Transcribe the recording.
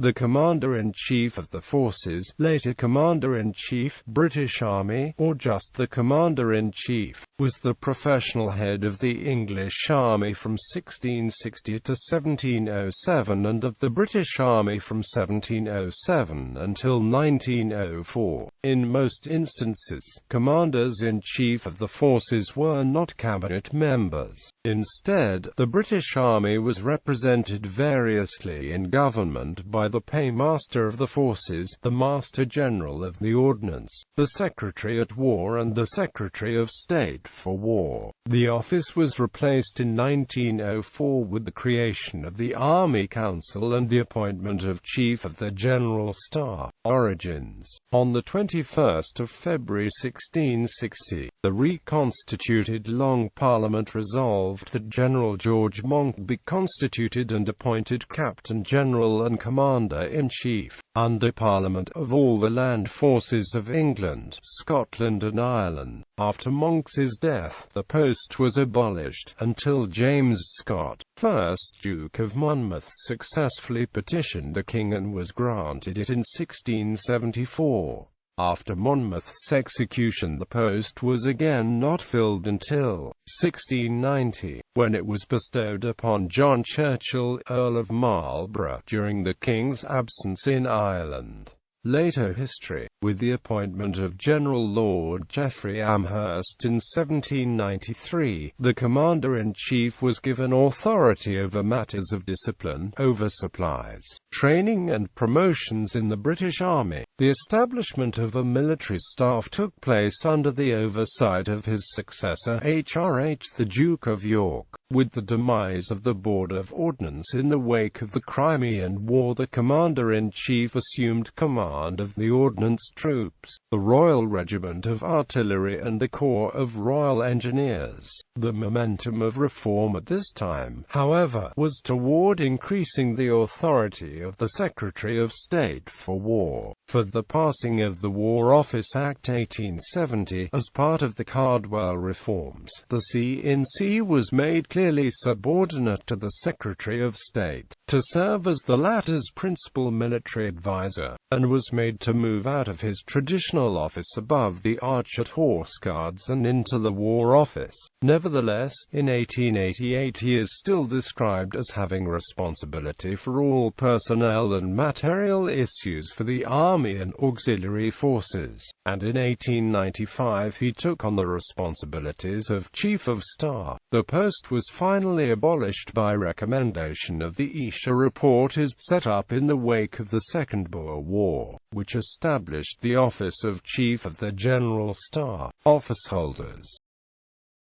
The Commander-in-Chief of the Forces, later Commander-in-Chief, British Army, or just the Commander-in-Chief, was the professional head of the English Army from 1660 to 1707 and of the British Army from 1707 until 1904. In most instances, Commanders-in-Chief of the Forces were not cabinet members. Instead, the British Army was represented variously in government by the Paymaster of the Forces, the Master General of the Ordnance, the Secretary at War and the Secretary of State for War. The office was replaced in 1904 with the creation of the Army Council and the appointment of Chief of the General Staff. Origins. On the 21st of February 1660, the reconstituted Long Parliament resolved that General George Monk be constituted and appointed Captain General and Commander-in-Chief, under Parliament, of all the land forces of England, Scotland and Ireland. After Monk's death, the post was abolished, until James Scott, 1st Duke of Monmouth, successfully petitioned the King and was granted it in 1674. After Monmouth's execution, the post was again not filled until 1690, when it was bestowed upon John Churchill, Earl of Marlborough, during the King's absence in Ireland. Later history. With the appointment of General Lord Geoffrey Amherst in 1793, the Commander-in-Chief was given authority over matters of discipline, oversupplies, training and promotions in the British Army. The establishment of a military staff took place under the oversight of his successor, HRH the Duke of York. With the demise of the Board of Ordnance in the wake of the Crimean War, the Commander-in-Chief assumed command of the Ordnance troops, the Royal Regiment of Artillery and the Corps of Royal Engineers. The momentum of reform at this time, however, was toward increasing the authority of the Secretary of State for War. For the passing of the War Office Act 1870, as part of the Cardwell reforms, the C.in.C. was made clearly subordinate to the Secretary of State, to serve as the latter's principal military advisor, and was made to move out of his traditional office above the arch at Horse Guards and into the War Office. Nevertheless, in 1888 he is still described as having responsibility for all personnel and material issues for the Army and auxiliary forces, and in 1895 he took on the responsibilities of Chief of Staff. The post was finally abolished by recommendation of the Isha Report is set up in the wake of the Second Boer War, which established the office of Chief of the General Staff. Officeholders.